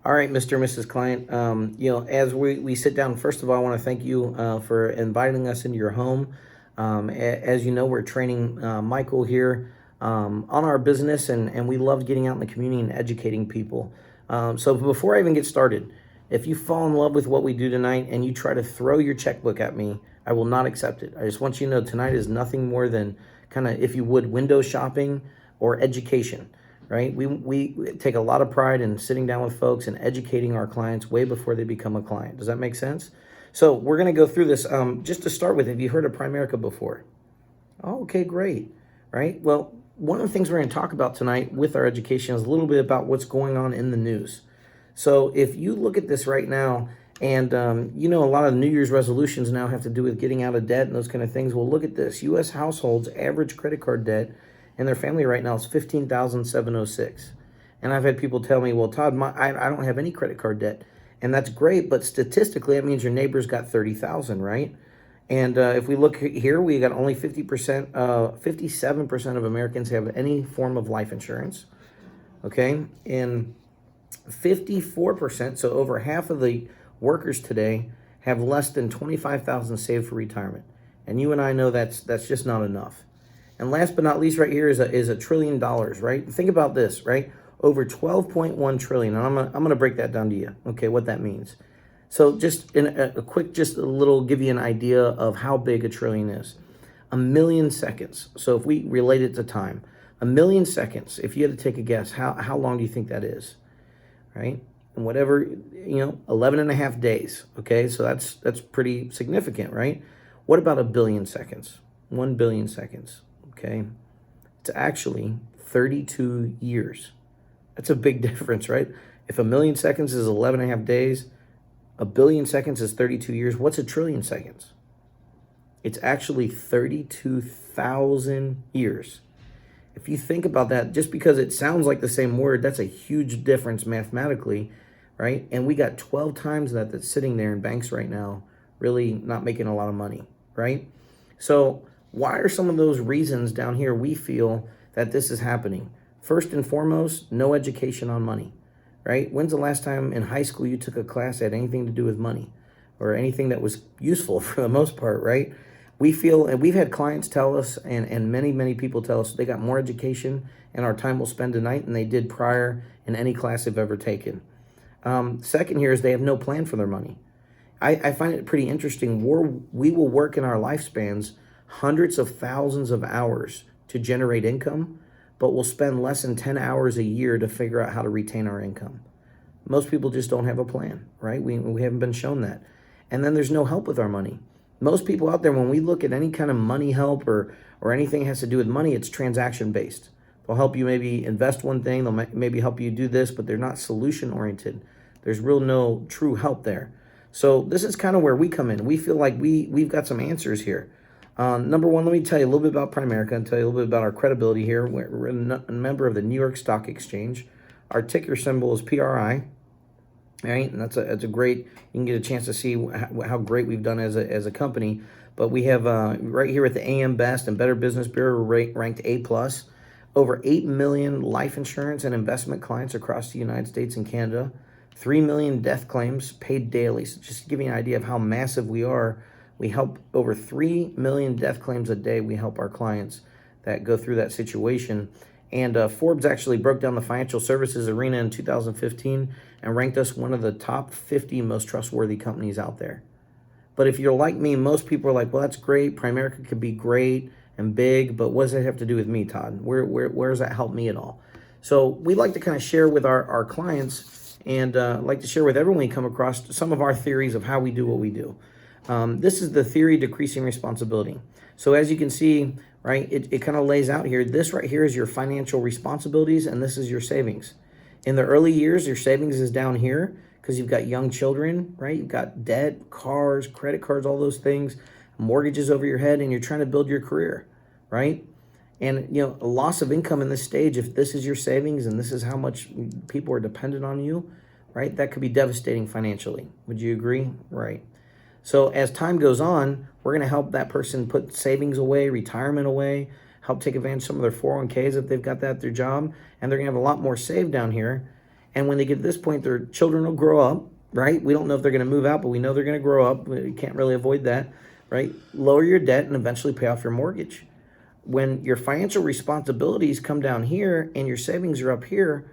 All right, Mr. and Mrs. Client. As we sit down, first of all, I want to thank you for inviting us into your home. As you know, we're training Michael here on our business, and we love getting out in the community and educating people. So before I even get started, if you fall in love with what we do tonight and you try to throw your checkbook at me, I will not accept it. I just want you to know tonight is nothing more than kind of, if you would, window shopping or education. Right? We take a lot of pride in sitting down with folks and educating our clients way before they become a client. Does that make sense? So we're going to go through this. Just to start with, have you heard of Primerica before? Oh, okay, great. Right? Well, one of the things we're going to talk about tonight with our education is a little bit about what's going on in the news. So if you look at this right now, and a lot of New Year's resolutions now have to do with getting out of debt and those kind of things. Well, look at this. U.S. households' average credit card debt and their family right now is $15,706. And I've had people tell me, well, Todd, I don't have any credit card debt. And that's great, but statistically, that means your neighbor's got 30,000, right? And if we look here, we got only 57% of Americans have any form of life insurance, okay? And 54%, so over half of the workers today have less than 25,000 saved for retirement. And you and I know that's just not enough. And last but not least, right here is $1 trillion, right? Think about this, right? Over 12.1 trillion. And I'm gonna break that down to you. Okay, what that means. So just in a quick, just a little, give you an idea of how big a trillion is. 1,000,000 seconds. So if we relate it to time, 1,000,000 seconds. If you had to take a guess, how long do you think that is, right? And whatever, 11 and a half days. Okay, so that's pretty significant, right? What about 1 billion seconds? 1 billion seconds. Okay, it's actually 32 years. That's a big difference, right? If 1,000,000 seconds is 11 and a half days, 1 billion seconds is 32 years. What's 1 trillion seconds? It's actually 32,000 years. If you think about that, just because it sounds like the same word, that's a huge difference mathematically, right? And we got 12 times that's sitting there in banks right now, really not making a lot of money, right? So why are some of those reasons down here we feel that this is happening? First and foremost, no education on money, right? When's the last time in high school you took a class that had anything to do with money or anything that was useful for the most part, right? We feel, and we've had clients tell us, and many people tell us they got more education in our time we'll spend tonight than they did prior in any class they've ever taken. Second here is they have no plan for their money. I find it pretty interesting. We will work in our lifespans hundreds of thousands of hours to generate income, but we'll spend less than 10 hours a year to figure out how to retain our income. Most people just don't have a plan, right? We haven't been shown that. And then there's no help with our money. Most people out there, when we look at any kind of money help or anything that has to do with money, it's transaction based. They'll help you maybe invest one thing, they'll maybe help you do this, but they're not solution oriented. There's no true help there. So this is kind of where we come in. We feel like we've got some answers here. Number one, let me tell you a little bit about Primerica and tell you a little bit about our credibility here. We're a member of the New York Stock Exchange. Our ticker symbol is PRI. Right, and that's a great. You can get a chance to see how great we've done as a company. But we have right here at the AM Best and Better Business Bureau ranked A+. Over 8 million life insurance and investment clients across the United States and Canada. 3 million death claims paid daily. So just to give you an idea of how massive we are. We help over 3 million death claims a day. We help our clients that go through that situation. And Forbes actually broke down the financial services arena in 2015 and ranked us one of the top 50 most trustworthy companies out there. But if you're like me, most people are like, well, that's great. Primerica could be great and big, but what does that have to do with me, Todd? Where does that help me at all? So we like to kind of share with our clients and like to share with everyone we come across some of our theories of how we do what we do. This is the theory decreasing responsibility. So as you can see, right, it kind of lays out here. This right here is your financial responsibilities, and this is your savings. In the early years, your savings is down here because you've got young children, right? You've got debt, cars, credit cards, all those things, mortgages over your head, and you're trying to build your career, right? And, a loss of income in this stage, if this is your savings and this is how much people are dependent on you, right, that could be devastating financially. Would you agree? Right. So as time goes on, we're going to help that person put savings away, retirement away, help take advantage of some of their 401ks if they've got that at their job, and they're going to have a lot more saved down here. And when they get to this point, their children will grow up, right? We don't know if they're going to move out, but we know they're going to grow up. We can't really avoid that, right? Lower your debt and eventually pay off your mortgage. When your financial responsibilities come down here and your savings are up here,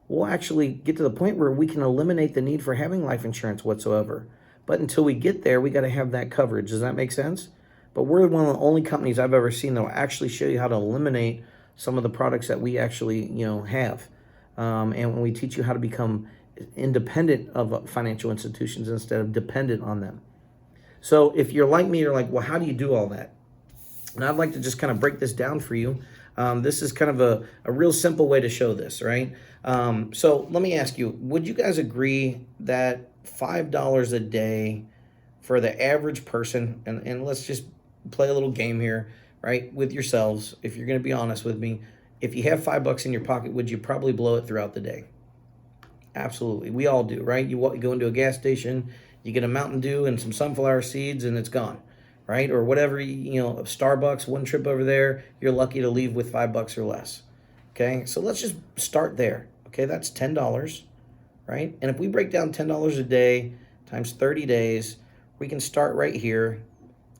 we'll actually get to the point where we can eliminate the need for having life insurance whatsoever. But until we get there, we got to have that coverage. Does that make sense? But we're one of the only companies I've ever seen that will actually show you how to eliminate some of the products that we actually, have. And when we teach you how to become independent of financial institutions instead of dependent on them. So if you're like me, you're like, well, how do you do all that? And I'd like to just kind of break this down for you. This is kind of a real simple way to show this, right? So let me ask you, would you guys agree that $5 a day for the average person, and let's just play a little game here, right, with yourselves, if you're going to be honest with me, if you have $5 in your pocket, would you probably blow it throughout the day? Absolutely. We all do, right? You go into a gas station, you get a Mountain Dew and some sunflower seeds, and it's gone, right? Or whatever, Starbucks, one trip over there, you're lucky to leave with $5 or less. Okay, so let's just start there. Okay, that's $10, right? And if we break down $10 a day times 30 days, we can start right here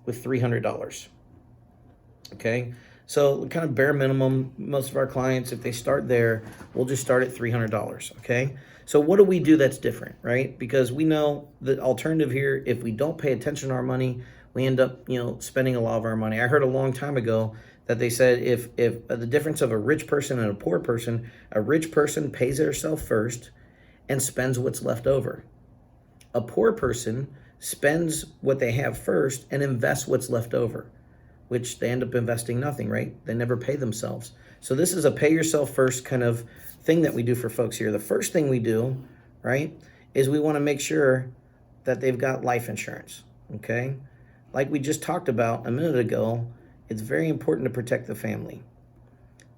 with $300. Okay, so kind of bare minimum, most of our clients, if they start there, we'll just start at $300. Okay, so what do we do that's different, right? Because we know the alternative here, if we don't pay attention to our money, we end up, spending a lot of our money. I heard a long time ago that they said if the difference of a rich person and a rich person pays themselves first and spends what's left over. A poor person spends what they have first and invests what's left over, which they end up investing nothing, right? They never pay themselves. So this is a pay yourself first kind of thing that we do for folks here. The first thing we do, right, is we want to make sure that they've got life insurance, okay? Like we just talked about a minute ago, it's very important to protect the family,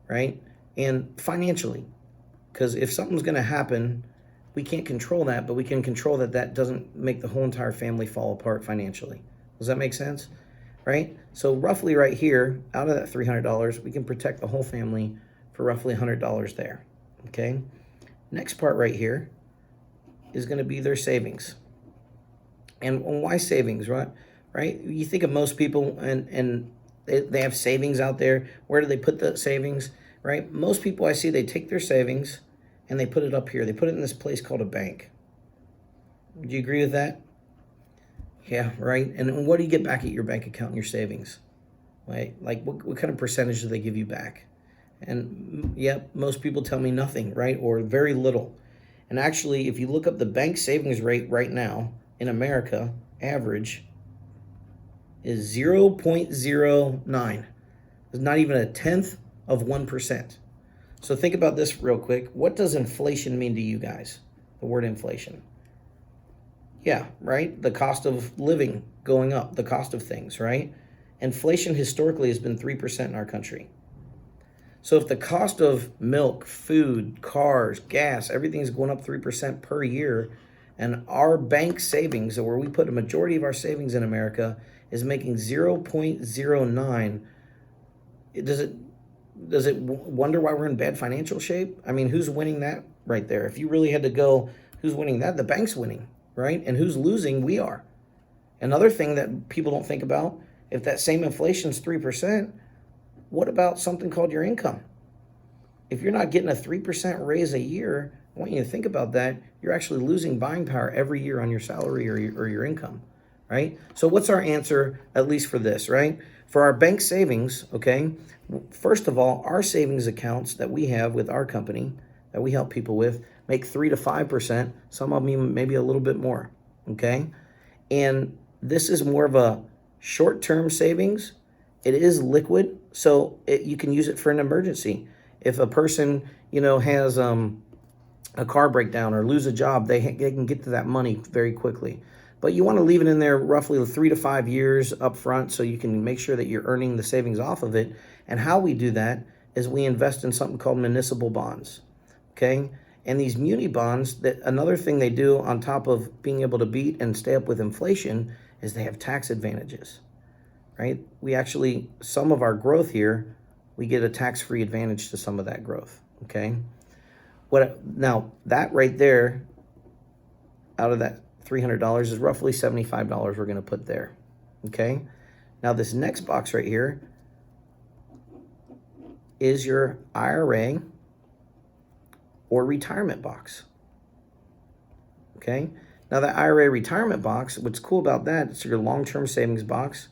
right? And financially, because if something's going to happen, we can't control that, but we can control that doesn't make the whole entire family fall apart financially. Does that make sense? Right? So roughly right here, out of that $300, we can protect the whole family for roughly $100 there. Okay? Next part right here is going to be their savings. And why savings, right? Right? You think of most people and they have savings out there. Where do they put the savings? Right? Most people I see, they take their savings and they put it up here. They put it in this place called a bank. Would you agree with that? Yeah, right. And what do you get back at your bank account and your savings? Right? Like what kind of percentage do they give you back? And most people tell me nothing, right? Or very little. And actually, if you look up the bank savings rate right now in America, average is 0.09. It's not even a tenth of 1%. So think about this real quick. What does inflation mean to you guys? The word inflation. Yeah, right? The cost of living going up, the cost of things, right? Inflation historically has been 3% in our country. So if the cost of milk, food, cars, gas, everything's going up 3% per year, and our bank savings, where we put a majority of our savings in America, is making 0.09, does it wonder why we're in bad financial shape? I mean, who's winning that right there? If you really had to go, who's winning that? The bank's winning, right? And who's losing? We are. Another thing that people don't think about, if that same inflation's 3%, what about something called your income? If you're not getting a 3% raise a year, I want you to think about that. You're actually losing buying power every year on your salary or your income, right? So what's our answer, at least for this, right? For our bank savings, okay, first of all, our savings accounts that we have with our company that we help people with make 3 to 5%, some of them maybe a little bit more, okay? And this is more of a short-term savings. It is liquid, so you can use it for an emergency. If a person, has a car breakdown or lose a job, they can get to that money very quickly. But you want to leave it in there roughly 3 to 5 years up front so you can make sure that you're earning the savings off of it. And how we do that is we invest in something called municipal bonds, okay? And these muni bonds, that another thing they do on top of being able to beat and stay up with inflation is they have tax advantages, right? We actually, some of our growth here, we get a tax-free advantage to some of that growth, okay? Now that right there, out of that $300 is roughly $75 we're going to put there. Okay. Now this next box right here is your IRA or retirement box. Okay. Now that IRA retirement box, what's cool about that, it's your long-term savings box.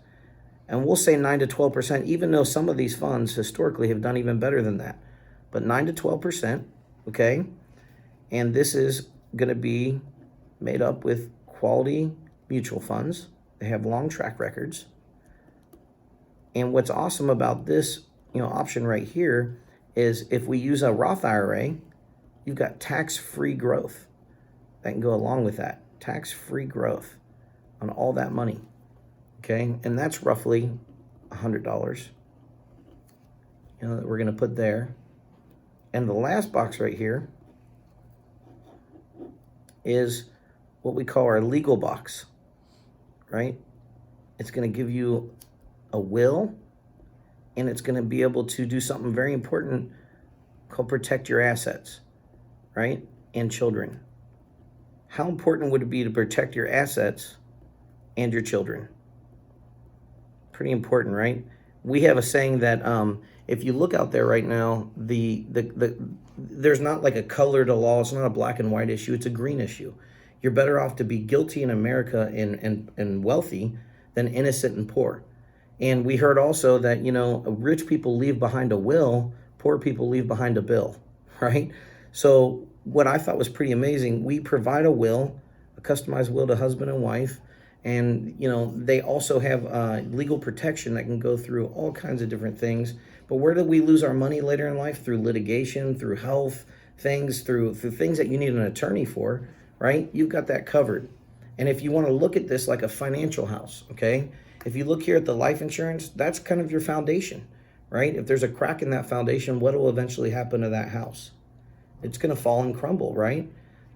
And we'll say 9 to 12%, even though some of these funds historically have done even better than that. But 9 to 12%, okay? And this is going to be made up with quality mutual funds. They have long track records. And what's awesome about this, option right here is if we use a Roth IRA, you've got tax-free growth that can go along with that. Tax-free growth on all that money. Okay, and that's roughly $100, that we're going to put there. And the last box right here is what we call our legal box, right? It's going to give you a will, and it's going to be able to do something very important called protect your assets, right? And children. How important would it be to protect your assets and your children? Pretty important, right? We have a saying that if you look out there right now, there's not like a color to law. It's not a black and white issue. It's a green issue. You're better off to be guilty in America and wealthy than innocent and poor. And we heard also that, rich people leave behind a will, poor people leave behind a bill, right? So what I thought was pretty amazing, we provide a will, a customized will to husband and wife. And, they also have legal protection that can go through all kinds of different things. But where do we lose our money later in life? Through litigation, through health things, through things that you need an attorney for, right? You've got that covered. And if you want to look at this like a financial house, okay? If you look here at the life insurance, that's kind of your foundation, right? If there's a crack in that foundation, what will eventually happen to that house? It's going to fall and crumble, right?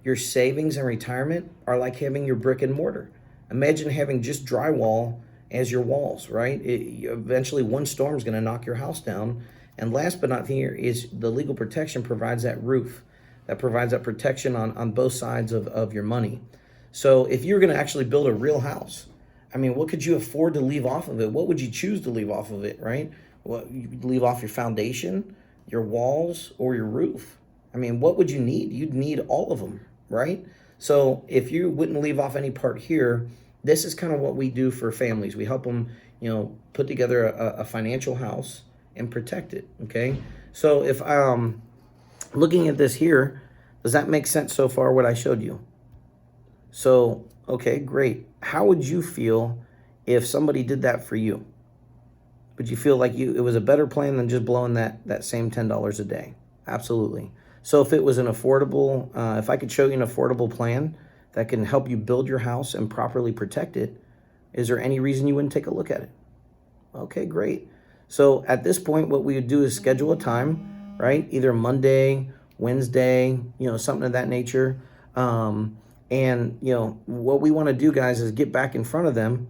Your savings and retirement are like having your brick and mortar. Imagine having just drywall as your walls, right? Eventually one storm is going to knock your house down. And last but not here is the legal protection provides that roof, that provides that protection on both sides of your money. So if you're going to actually build a real house, what could you afford to leave off of it? What would you choose to leave off of it, right? Well, you leave off your foundation, your walls, or your roof. What would you need? You'd need all of them, right? So if you wouldn't leave off any part here, this is kind of what we do for families. We help them, put together a financial house and protect it, okay? So if looking at this here, does that make sense so far, what I showed you? So, okay, great. How would you feel if somebody did that for you? Would you feel like it was a better plan than just blowing that same $10 a day? Absolutely. So if it was an affordable, if I could show you an affordable plan that can help you build your house and properly protect it, is there any reason you wouldn't take a look at it? Okay, great. So at this point, what we would do is schedule a time, right? Either Monday, Wednesday, something of that nature. And what we want to do, guys, is get back in front of them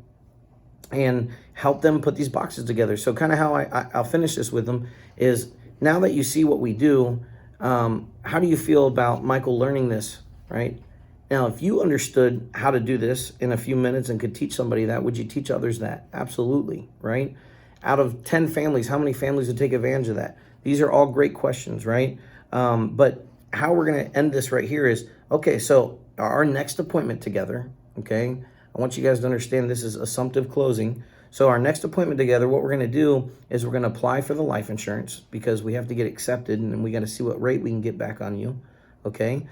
and help them put these boxes together. So kind of how I'll finish this with them is, now that you see what we do, how do you feel about Michael learning this, right? Now, if you understood how to do this in a few minutes and could teach somebody that, would you teach others that? Absolutely, right? Out of 10 families, how many families would take advantage of that? These are all great questions, right? But how we're going to end this right here is, okay, so our next appointment together, okay, I want you guys to understand this is assumptive closing. So our next appointment together, what we're going to do is we're going to apply for the life insurance because we have to get accepted, and we got to see what rate we can get back on you, okay?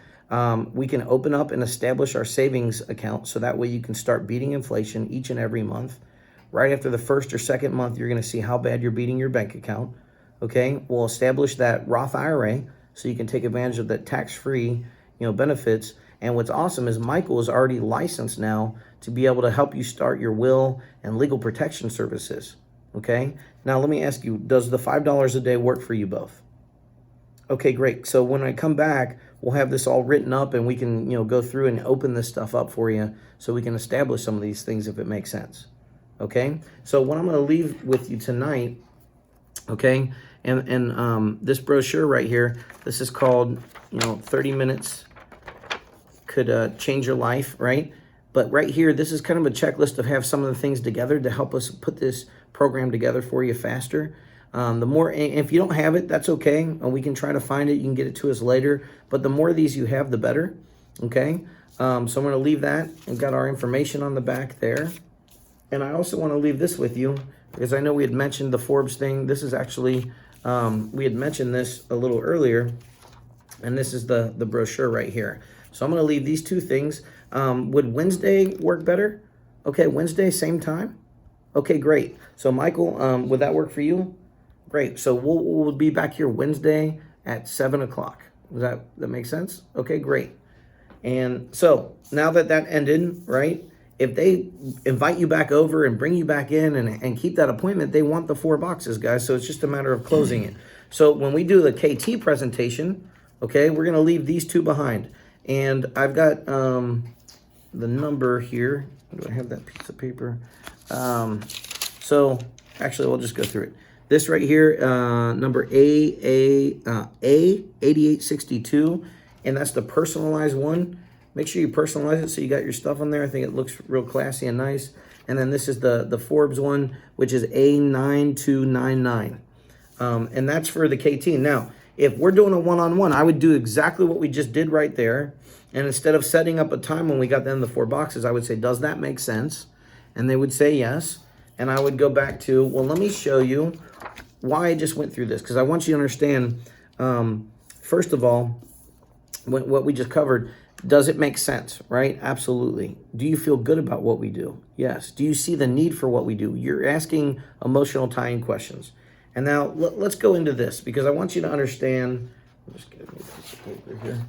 We can open up and establish our savings account so that way you can start beating inflation each and every month. Right after the first or second month, you're going to see how bad you're beating your bank account, okay? We'll establish that Roth IRA so you can take advantage of that tax-free, benefits. And what's awesome is Michael is already licensed now to be able to help you start your will and legal protection services, okay? Now, let me ask you, does the $5 a day work for you both? Okay, great. So when I come back, we'll have this all written up and we can, go through and open this stuff up for you so we can establish some of these things if it makes sense, okay? So what I'm going to leave with you tonight, okay, and this brochure right here, this is called 30 minutes could change your life, right? But right here, this is kind of a checklist of have some of the things together to help us put this program together for you faster. The more, if you don't have it, that's okay. We can try to find it. You can get it to us later. But the more of these you have, the better. Okay. So I'm going to leave that. We've got our information on the back there. And I also want to leave this with you because I know we had mentioned the Forbes thing. This is actually, we had mentioned this a little earlier. And this is the brochure right here. So I'm going to leave these two things. Would Wednesday work better? Okay, Wednesday, same time? Okay, great. So Michael, would that work for you? Great. So we'll be back here Wednesday at 7 o'clock. Does that make sense? Okay, great. And so now that ended, right? If they invite you back over and bring you back in and keep that appointment, they want the 4 boxes, guys. So it's just a matter of closing it. So when we do the KT presentation, okay, we're going to leave these two behind. And I've got the number here. Do I have that piece of paper? So actually, we'll just go through it. This right here, number A8862, and that's the personalized one. Make sure you personalize it so you got your stuff on there. I think it looks real classy and nice. And then this is the Forbes one, which is A9299. And that's for the KT. Now, if we're doing a one-on-one, I would do exactly what we just did right there. And instead of setting up a time when we got them the 4 boxes, I would say, does that make sense? And they would say yes. And I would go back to, well, let me show you why I just went through this. Because I want you to understand, first of all, what we just covered, does it make sense, right? Absolutely. Do you feel good about what we do? Yes. Do you see the need for what we do? You're asking emotional tying questions. And now let's go into this because I want you to understand. I'll just get a piece of paper here.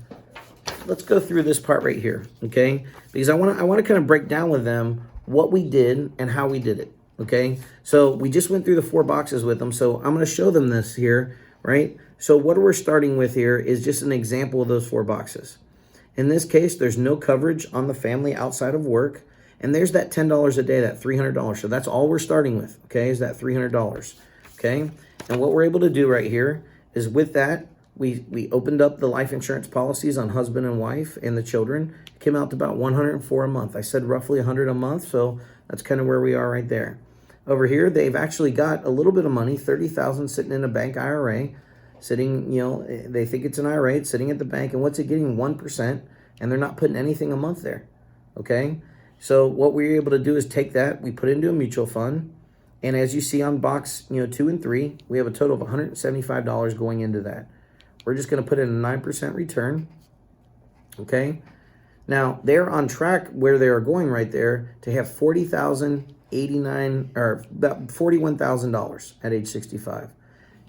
Let's go through this part right here, okay? Because I want to kind of break down with them what we did and how we did it, okay? So we just went through the 4 boxes with them. So I'm going to show them this here, right? So what we're starting with here is just an example of those 4 boxes. In this case, there's no coverage on the family outside of work. And there's that $10 a day, that $300. So that's all we're starting with, okay, is that $300. Okay, and what we're able to do right here is with that, we opened up the life insurance policies on husband and wife and the children. It came out to about $104 a month. I said roughly $100 a month, so that's kind of where we are right there. Over here, they've actually got a little bit of money, $30,000 sitting in a bank IRA, sitting, they think it's an IRA, it's sitting at the bank, and what's it getting? 1%, and they're not putting anything a month there, okay? So what we're able to do is take that, we put it into a mutual fund, and as you see on box 2 and 3, we have a total of $175 going into that. We're just going to put in a 9% return. Okay. Now they're on track where they are going right there to have $40,089 or about $41,000 at age 65.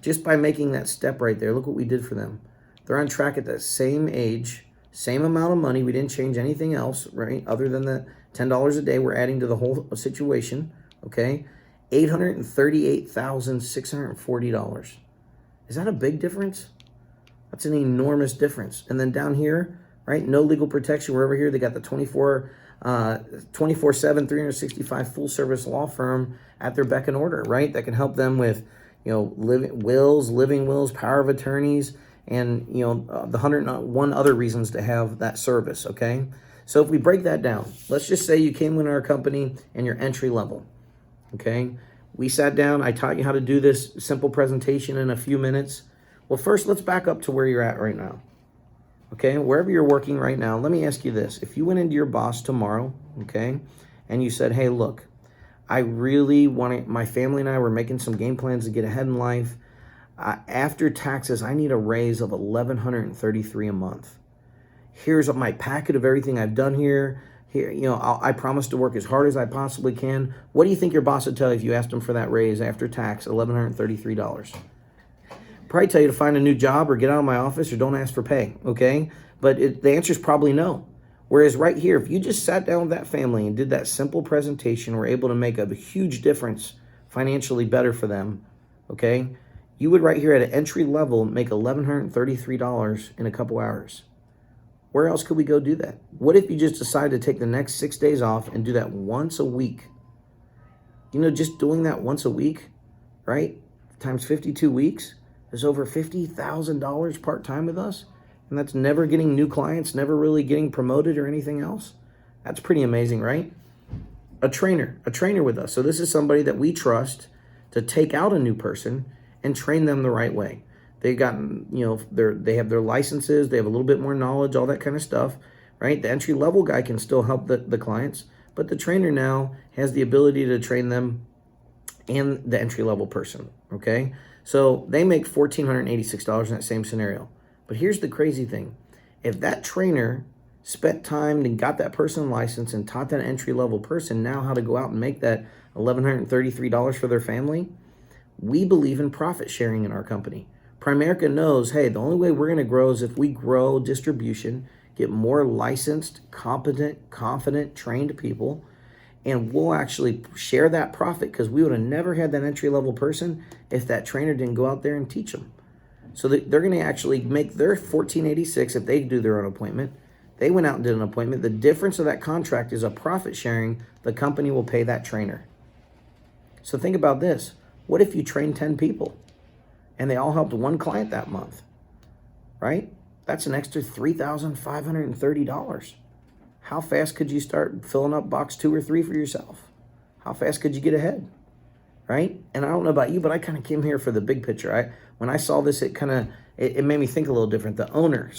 Just by making that step right there, look what we did for them. They're on track at that same age, same amount of money. We didn't change anything else, right? Other than the $10 a day we're adding to the whole situation. Okay. $838,640. Is that a big difference? That's an enormous difference. And then down here, right, no legal protection. We're over here. They got the 24/7, 365 full service law firm at their beck and order, right? That can help them with, living wills, power of attorneys, and, the 101 other reasons to have that service, okay? So if we break that down, let's just say you came in our company and you're entry level. Okay, we sat down. I taught you how to do this simple presentation in a few minutes. Well, first, let's back up to where you're at right now. Okay, wherever you're working right now, let me ask you this. If you went into your boss tomorrow, okay, and you said, hey, look, I really want to, my family and I were making some game plans to get ahead in life. After taxes, I need a raise of $1,133 a month. Here's my packet of everything I've done here. Here, I promise to work as hard as I possibly can. What do you think your boss would tell you if you asked him for that raise after tax, $1,133? Probably tell you to find a new job or get out of my office or don't ask for pay, okay? But the answer is probably no. Whereas right here, if you just sat down with that family and did that simple presentation, were able to make a huge difference financially better for them, okay? You would right here at an entry level make $1,133 in a couple hours. Where else could we go do that? What if you just decide to take the next 6 days off and do that once a week? Just doing that once a week, right? Times 52 weeks is over $50,000 part-time with us. And that's never getting new clients, never really getting promoted or anything else. That's pretty amazing, right? A trainer with us. So this is somebody that we trust to take out a new person and train them the right way. They've gotten, they have their licenses, they have a little bit more knowledge, all that kind of stuff, right? The entry level guy can still help the clients, but the trainer now has the ability to train them and the entry level person, okay? So they make $1,486 in that same scenario. But here's the crazy thing. If that trainer spent time and got that person licensed and taught that entry level person now how to go out and make that $1,133 for their family, we believe in profit sharing in our company. Primerica knows, hey, the only way we're going to grow is if we grow distribution, get more licensed, competent, confident, trained people, and we'll actually share that profit because we would have never had that entry-level person if that trainer didn't go out there and teach them. So they're going to actually make their $1,486 if they do their own appointment. They went out and did an appointment. The difference of that contract is a profit sharing. The company will pay that trainer. So think about this. What if you train 10 people and they all helped one client that month, right? That's an extra $3,530. How fast could you start filling up box 2 or 3 for yourself? How fast could you get ahead, right? And I don't know about you, but I kind of came here for the big picture. When I saw this, it made me think a little different. The owner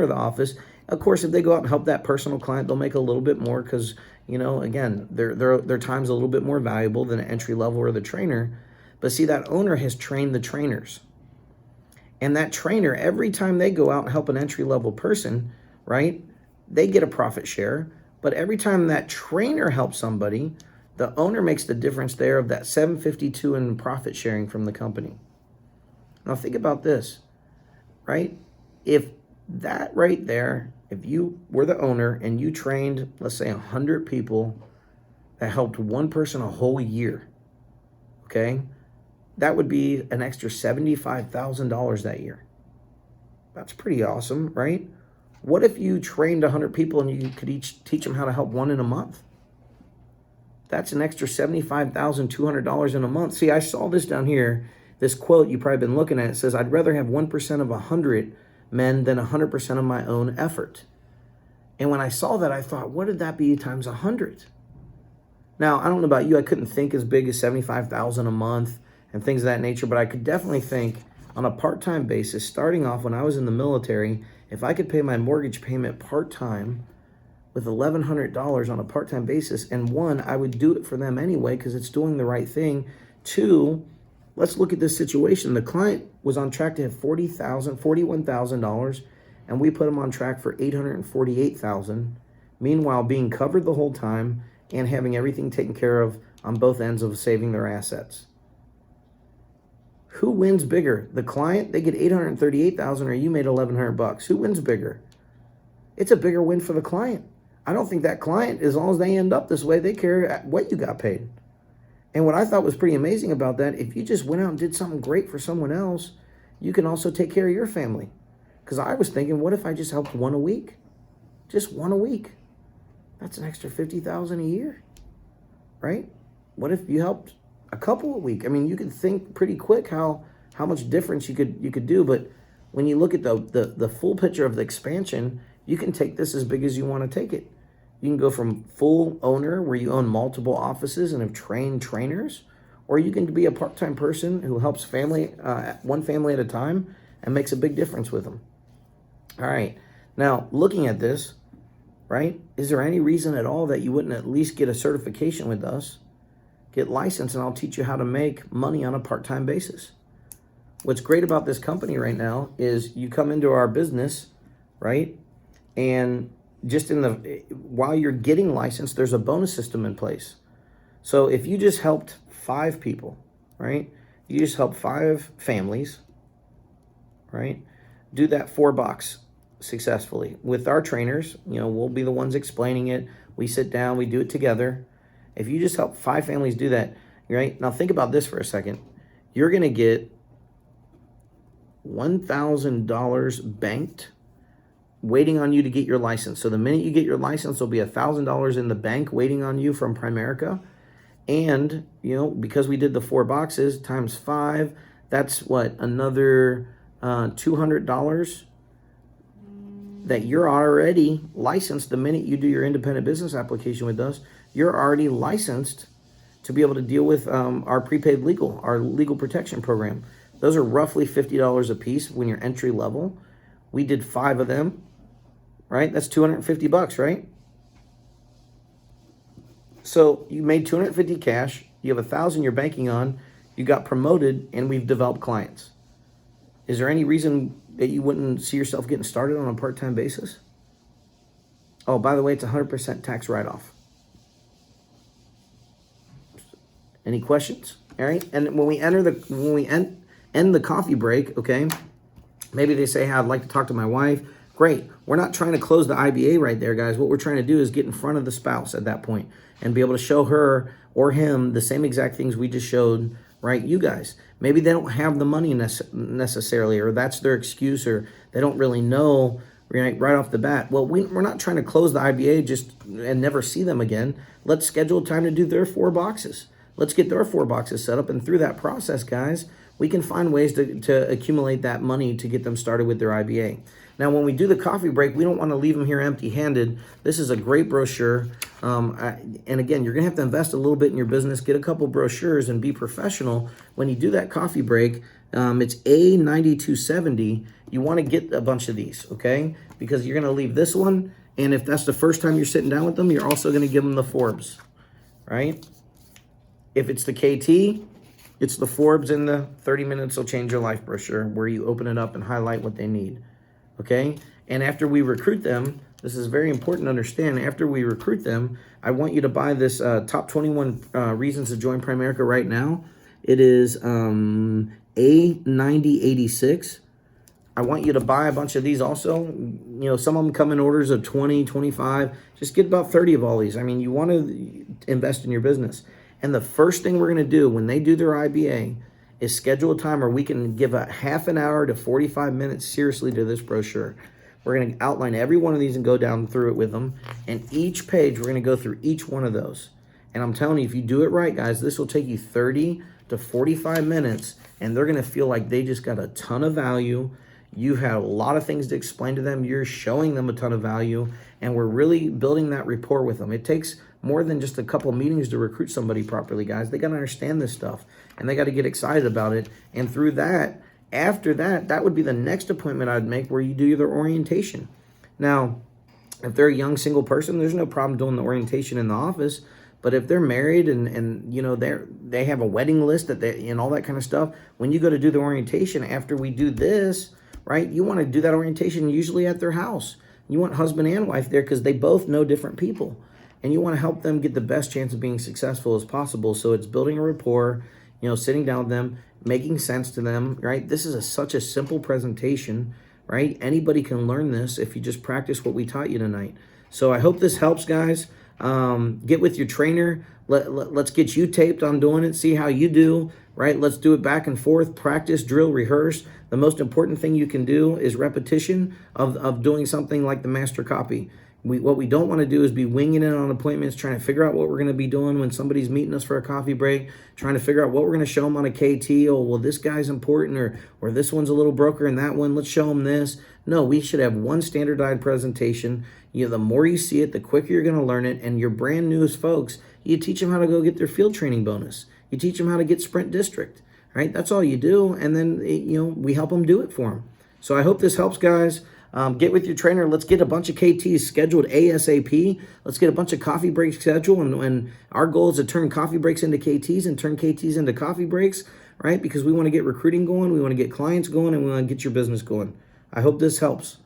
of the office, of course, if they go out and help that personal client, they'll make a little bit more because, again, their time's a little bit more valuable than an entry level or the trainer. But see, that owner has trained the trainers. And that trainer, every time they go out and help an entry level person, right, they get a profit share. But every time that trainer helps somebody, the owner makes the difference there of that $752 in profit sharing from the company. Now think about this, right? If that right there, if you were the owner and you trained, let's say 100 people that helped one person a whole year, okay? That would be an extra $75,000 that year. That's pretty awesome, right? What if you trained 100 people and you could each teach them how to help one in a month? That's an extra $75,200 in a month. See, I saw this down here, this quote you've probably been looking at. It says, I'd rather have 1% of 100 men than 100% of my own effort. And when I saw that, I thought, what did that be times 100? Now, I don't know about you. I couldn't think as big as $75,000 a month and things of that nature, but I could definitely think on a part-time basis, starting off when I was in the military, if I could pay my mortgage payment part-time with $1,100 on a part-time basis, and one, I would do it for them anyway because it's doing the right thing. Two, let's look at this situation. The client was on track to have $41,000, and we put him on track for $848,000. Meanwhile, being covered the whole time and having everything taken care of on both ends of saving their assets. Who wins bigger? The client, they get $838,000, or you made $1,100. Who wins bigger? It's a bigger win for the client. I don't think that client, as long as they end up this way, they care what you got paid. And what I thought was pretty amazing about that, if you just went out and did something great for someone else, you can also take care of your family. Because I was thinking, what if I just helped one a week? Just one a week. That's an extra $50,000 a year, right? What if you helped a couple a week? I mean, you could think pretty quick how much difference you could do. But when you look at the full picture of the expansion, you can take this as big as you want to take it. You can go from full owner where you own multiple offices and have trained trainers, or you can be a part-time person who helps one family at a time and makes a big difference with them. All right. Now, looking at this, right, is there any reason at all that you wouldn't at least get a certification with us, get licensed, and I'll teach you how to make money on a part-time basis? What's great about this company right now is you come into our business, right, and just while you're getting licensed, there's a bonus system in place. So if you just helped 5 people, right, you just helped 5 families, right, do that 4-box successfully with our trainers. We'll be the ones explaining it. We sit down, we do it together. If you just help 5 families do that, right? Now think about this for a second. You're going to get $1,000 banked waiting on you to get your license. So the minute you get your license, there'll be $1,000 in the bank waiting on you from Primerica. And, because we did the 4 boxes times 5, that's what, another $200 that you're already licensed. The minute you do your independent business application with us, you're already licensed to be able to deal with our prepaid legal, our legal protection program. Those are roughly $50 a piece when you're entry level. We did 5 of them, right? That's $250, right? So you made 250 cash, you have 1,000 you're banking on, you got promoted, and we've developed clients. Is there any reason that you wouldn't see yourself getting started on a part-time basis? Oh, by the way, it's 100% tax write-off. Any questions? All right. And when we end the coffee break, okay, maybe they say, hey, I'd like to talk to my wife. Great. We're not trying to close the IBA right there, guys. What we're trying to do is get in front of the spouse at that point and be able to show her or him the same exact things we just showed, right? You guys. Maybe they don't have the money necessarily, or that's their excuse, or they don't really know right off the bat. Well, we're not trying to close the IBA and never see them again. Let's schedule a time to do their 4 boxes. Let's get their 4 boxes set up, and through that process, guys, we can find ways to accumulate that money to get them started with their IBA. Now, when we do the coffee break, we don't want to leave them here empty-handed. This is a great brochure. And again, you're going to have to invest a little bit in your business, get a couple brochures, and be professional. When you do that coffee break, it's A9270. You want to get a bunch of these, okay? Because you're going to leave this one, and if that's the first time you're sitting down with them, you're also going to give them the Forbes, right? If it's the KT, it's the Forbes and the 30 Minutes Will Change Your Life brochure, where you open it up and highlight what they need, okay? And after we recruit them, this is very important to understand, after we recruit them, I want you to buy this top 21 reasons to join Primerica right now. It is A9086. I want you to buy a bunch of these also. You know, some of them come in orders of 20, 25. Just get about 30 of all these. I mean, you want to invest in your business. And the first thing we're going to do when they do their IBA is schedule a time where we can give a half an hour to 45 minutes seriously to this brochure. We're going to outline every one of these and go down through it with them. And each page, we're going to go through each one of those. And I'm telling you, if you do it right, guys, this will take you 30 to 45 minutes, and they're going to feel like they just got a ton of value. You have a lot of things to explain to them. You're showing them a ton of value, and we're really building that rapport with them. It takes more than just a couple of meetings to recruit somebody properly, guys. They got to understand this stuff, and they got to get excited about it. And through that, after that, that would be the next appointment I'd make, where you do their orientation. Now, if they're a young single person, there's no problem doing the orientation in the office. But if they're married and you know they have a wedding list and all that kind of stuff, when you go to do the orientation after we do this, right, you want to do that orientation usually at their house. You want husband and wife there because they both know different people. And you want to help them get the best chance of being successful as possible. So it's building a rapport, you know, sitting down with them, making sense to them, right? This is such a simple presentation, right? Anybody can learn this if you just practice what we taught you tonight. So I hope this helps, guys. Get with your trainer. Let's get you taped on doing it. See how you do, right? Let's do it back and forth. Practice, drill, rehearse. The most important thing you can do is repetition of doing something like the master copy. What we don't want to do is be winging it on appointments, trying to figure out what we're going to be doing when somebody's meeting us for a coffee break, trying to figure out what we're going to show them on a KT. Oh, well, this guy's important, or this one's a little broker and that one, let's show them this. No, we should have one standardized presentation. You know, the more you see it, the quicker you're going to learn it. And you're brand new as folks, you teach them how to go get their field training bonus. You teach them how to get Sprint District, right? That's all you do. And then, you know, we help them do it for them. So I hope this helps, guys. Get with your trainer. Let's get a bunch of KTs scheduled ASAP. Let's get a bunch of coffee breaks scheduled. And our goal is to turn coffee breaks into KTs and turn KTs into coffee breaks, right? Because we want to get recruiting going, we want to get clients going, and we want to get your business going. I hope this helps.